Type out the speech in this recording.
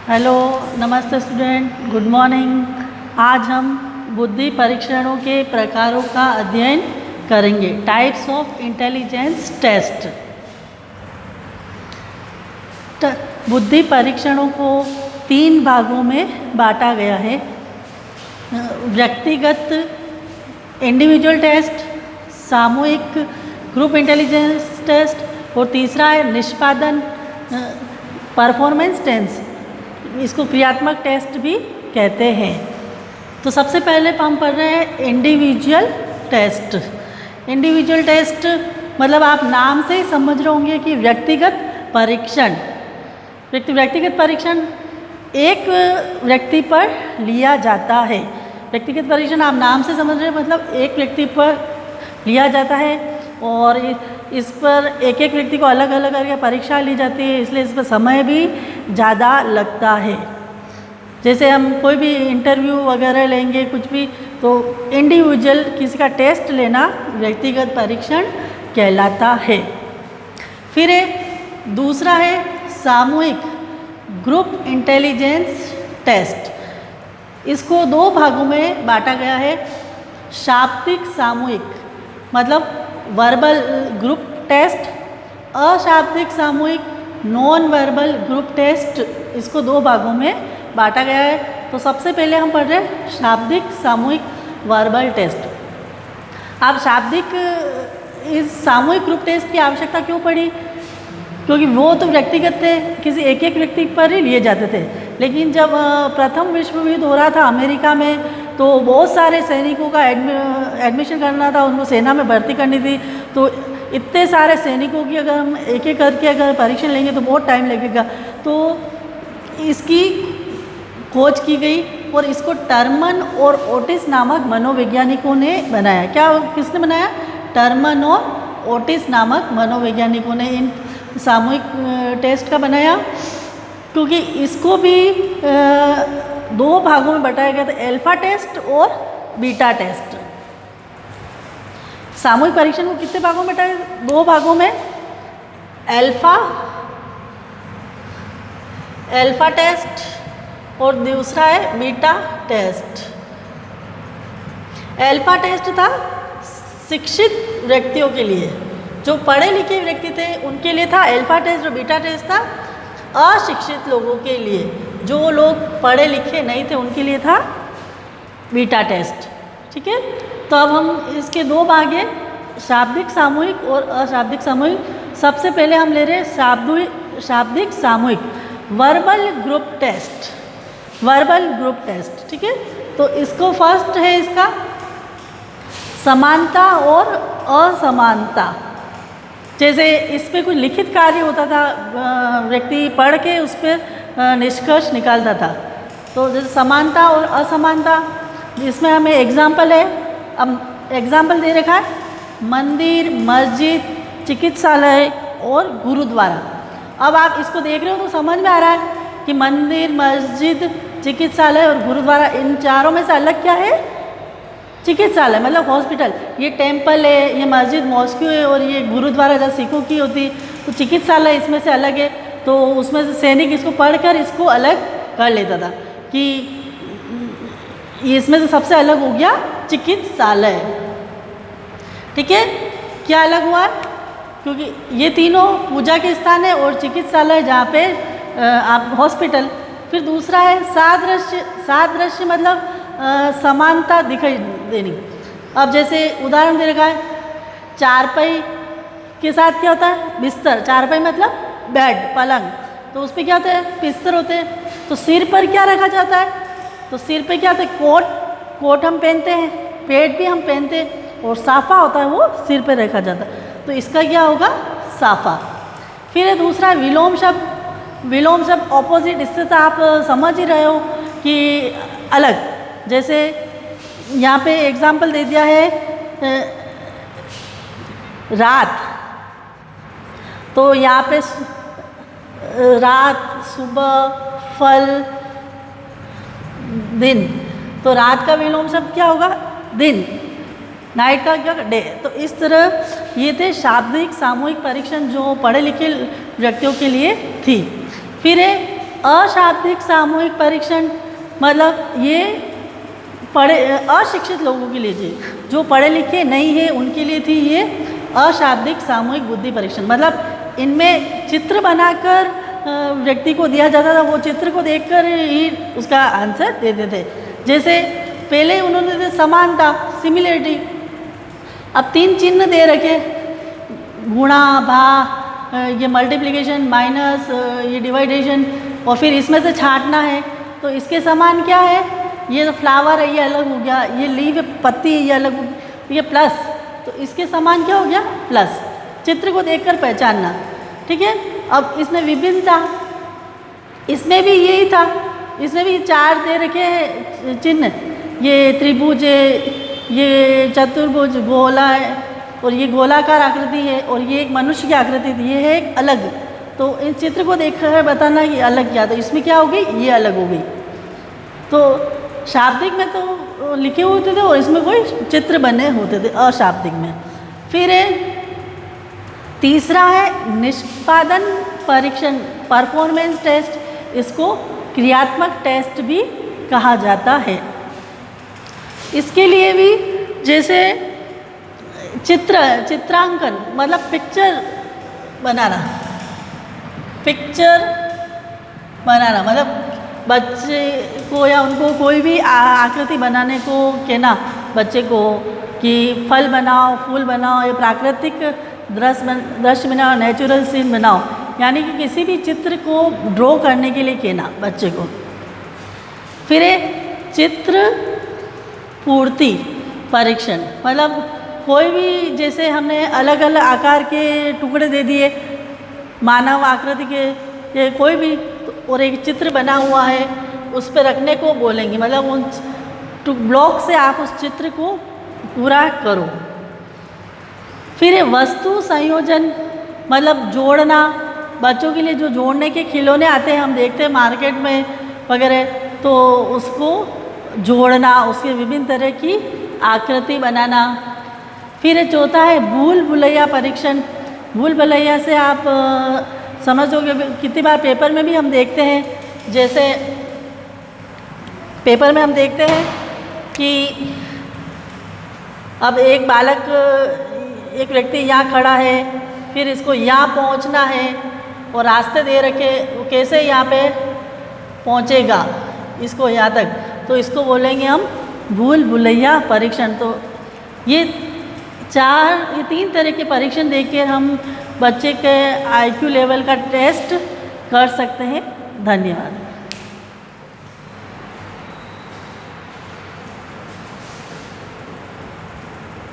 Hello, नमस्ते student, good morning. आज हम बुद्धि परीक्षणों के प्रकारों का अध्ययन करेंगे। Types of intelligence test. बुद्धि परीक्षणों को 3 भागों में बांटा गया है। व्यक्तिगत इंडिविजुअल टेस्ट, सामूहिक ग्रुप इंटेलिजेंस टेस्ट और तीसरा है निष्पादन परफॉर्मेंस टेस्ट। इसको क्रियात्मक टेस्ट भी कहते हैं। तो सबसे पहले हम पढ़ रहे हैं इंडिविजुअल टेस्ट। इंडिविजुअल टेस्ट मतलब आप नाम से ही समझ रहे होंगे कि व्यक्तिगत परीक्षण। व्यक्तिगत परीक्षण एक व्यक्ति पर लिया जाता है। व्यक्तिगत परीक्षण आप नाम से समझ रहे हैं, मतलब एक व्यक्ति पर लिया जाता है और इस पर एक एक व्यक्ति को अलग अलग करके परीक्षा ली जाती है, इसलिए इस पर समय भी ज़्यादा लगता है। जैसे हम कोई भी इंटरव्यू वगैरह लेंगे कुछ भी, तो इंडिविजुअल किसी का टेस्ट लेना व्यक्तिगत परीक्षण कहलाता है। फिर दूसरा है सामूहिक ग्रुप इंटेलिजेंस टेस्ट। इसको 2 भागों में बांटा गया है। शाब्दिक सामूहिक मतलब वर्बल ग्रुप टेस्ट, अशाब्दिक सामूहिक नॉन वर्बल ग्रुप टेस्ट। इसको 2 भागों में बांटा गया है। तो सबसे पहले हम पढ़ रहे हैं शाब्दिक सामूहिक वर्बल टेस्ट। आप शाब्दिक इस सामूहिक ग्रुप टेस्ट की आवश्यकता क्यों पड़ी? क्योंकि वो तो व्यक्तिगत थे, किसी एक एक व्यक्ति पर ही लिए जाते थे। लेकिन जब प्रथम विश्व युद्ध हो रहा था अमेरिका में, तो बहुत सारे सैनिकों का एडमिशन करना था, उनको सेना में भर्ती करनी थी। तो इतने सारे सैनिकों की अगर हम एक एक करके अगर परीक्षण लेंगे तो बहुत टाइम लगेगा। तो इसकी खोज की गई और इसको टर्मन और ओटिस नामक मनोवैज्ञानिकों ने बनाया। किसने बनाया? टर्मन और ओटिस नामक मनोवैज्ञानिकों ने इन सामूहिक टेस्ट का बनाया। क्योंकि इसको भी 2 भागों में बताया गया था, अल्फा टेस्ट और बीटा टेस्ट। सामूहिक परीक्षण को कितने भागों में बताया? 2 भागों में। अल्फा टेस्ट और दूसरा है बीटा टेस्ट। अल्फा टेस्ट था शिक्षित व्यक्तियों के लिए, जो पढ़े लिखे व्यक्ति थे उनके लिए था अल्फा टेस्ट, और बीटा टेस्ट था अशिक्षित लोगों के लिए, जो लोग पढ़े लिखे नहीं थे उनके लिए था बीटा टेस्ट। ठीक है, तो अब हम इसके 2 भाग हैं, शाब्दिक सामूहिक और अशाब्दिक सामूहिक। सबसे पहले हम ले रहे हैं शाब्दिक सामूहिक verbal group test. Verbal group test, ठीक है। तो इसको फर्स्ट है इसका समानता और असमानता। जैसे इस पर कुछ लिखित कार्य होता था, व्यक्ति पढ़ के उस पर निष्कर्ष निकालता था। तो जैसे समानता और असमानता, इसमें हमें एग्जाम्पल है। अब एग्जाम्पल दे रखा है मंदिर, मस्जिद, चिकित्सालय और गुरुद्वारा। अब आप इसको देख रहे हो तो समझ में आ रहा है कि मंदिर, मस्जिद, चिकित्सालय और गुरुद्वारा, इन चारों में से अलग क्या है? चिकित्सालय मतलब हॉस्पिटल, ये टेम्पल है, ये मस्जिद मॉस्क्यू है, और ये गुरुद्वारा जहाँ सिखों की होती। तो चिकित्सालय इसमें से अलग है। तो उसमें से सैनिक इसको पढ़कर इसको अलग कर लेता था कि इसमें से सबसे अलग हो गया चिकित्सालय। ठीक है, क्या अलग हुआ? क्योंकि ये तीनों पूजा के स्थान है और चिकित्सालय जहाँ पे आप हॉस्पिटल। फिर दूसरा है सादृश्य। सादृश्य मतलब समानता दिखाई देनी। अब जैसे उदाहरण दे रखा है, चारपाई के साथ क्या होता है? बिस्तर। चारपाई मतलब बेड, पलंग। तो उस पर क्या होता है? बिस्तर होते हैं। तो सिर पर क्या रखा जाता है? तो सिर पे क्या होता है? कोट। कोट हम पहनते हैं, पेट भी हम पहनते हैं, और साफा होता है वो सिर पे रखा जाता है। तो इसका क्या होगा? साफा। फिर दूसरा विलोम शब्द। विलोम शब्द ऑपोजिट, इससे तो आप समझ ही रहे हो कि अलग। जैसे यहाँ पे एग्जाम्पल दे दिया है रात। तो यहाँ पे रात, सुबह, फल, दिन। तो रात का विलोम शब्द क्या होगा? दिन। नाइट का क्या? डे। तो इस तरह ये थे शाब्दिक सामूहिक परीक्षण जो पढ़े लिखे व्यक्तियों के लिए थी। फिर है अशाब्दिक सामूहिक परीक्षण मतलब ये अशिक्षित लोगों के लिए थी, जो पढ़े लिखे नहीं है उनके लिए थी ये अशाब्दिक सामूहिक बुद्धि परीक्षण। मतलब इनमें चित्र बनाकर व्यक्ति को दिया जाता था, वो चित्र को देखकर ही उसका आंसर देते थे। जैसे पहले उन्होंने समानता सिमिलरिटी, अब 3 चिन्ह दे रखे, गुणा भाग, ये मल्टीप्लिकेशन माइनस, ये डिवाइडेशन, और फिर इसमें से छांटना है। तो इसके समान क्या है, ये तो फ्लावर है ये अलग हो गया, ये लीव पत्ती है ये अलग हो गया, ये प्लस, तो इसके समान क्या हो गया प्लस। चित्र को देखकर पहचानना, ठीक है। अब इसमें विभिन्नता, इसमें भी यही था, इसमें भी 4 दे रखे हैं चिन्ह, ये त्रिभुज है, ये चतुर्भुज गोला है, और ये गोलाकार आकृति है, और ये एक मनुष्य की आकृति थी, ये है एक अलग। तो इस चित्र को देखकर बताना ये अलग क्या, तो इसमें क्या हो गई ये अलग हो गई। तो शाब्दिक में तो लिखे होते थे और इसमें कोई चित्र बने होते थे अशाब्दिक में। फिर तीसरा है निष्पादन परीक्षण, परफॉर्मेंस टेस्ट, इसको क्रियात्मक टेस्ट भी कहा जाता है। इसके लिए भी जैसे चित्रांकन मतलब पिक्चर बनाना मतलब बच्चे को या उनको कोई भी आकृति बनाने को कहना बच्चे को कि फल बनाओ, फूल बनाओ, ये प्राकृतिक दृश्य बनाओ, नेचुरल सीन बनाओ, यानी कि किसी भी चित्र को ड्रॉ करने के लिए कहना बच्चे को। फिर चित्र पूर्ति परीक्षण, मतलब कोई भी जैसे हमने अलग अलग आकार के टुकड़े दे दिए मानव आकृति के कोई भी, और एक चित्र बना हुआ है उस पर रखने को बोलेंगे, मतलब उन ब्लॉक से आप उस चित्र को पूरा करो। फिर वस्तु संयोजन मतलब जोड़ना, बच्चों के लिए जो जोड़ने के खिलौने आते हैं हम देखते हैं मार्केट में वगैरह, तो उसको जोड़ना, उसके विभिन्न तरह की आकृति बनाना। फिर चौथा है भूल भुलैया परीक्षण। भूल भुलैया से आप समझोगे, कितनी बार पेपर में भी हम देखते हैं, जैसे पेपर में हम देखते हैं कि अब एक बालक, एक व्यक्ति यहाँ खड़ा है, फिर इसको यहाँ पहुँचना है और रास्ते दे रखे, वो कैसे यहाँ पे पहुँचेगा इसको यहाँ तक, तो इसको बोलेंगे हम भूल भुलैया परीक्षण। तो ये 3 तरह के परीक्षण देकर हम बच्चे के IQ लेवल का टेस्ट कर सकते हैं। धन्यवाद।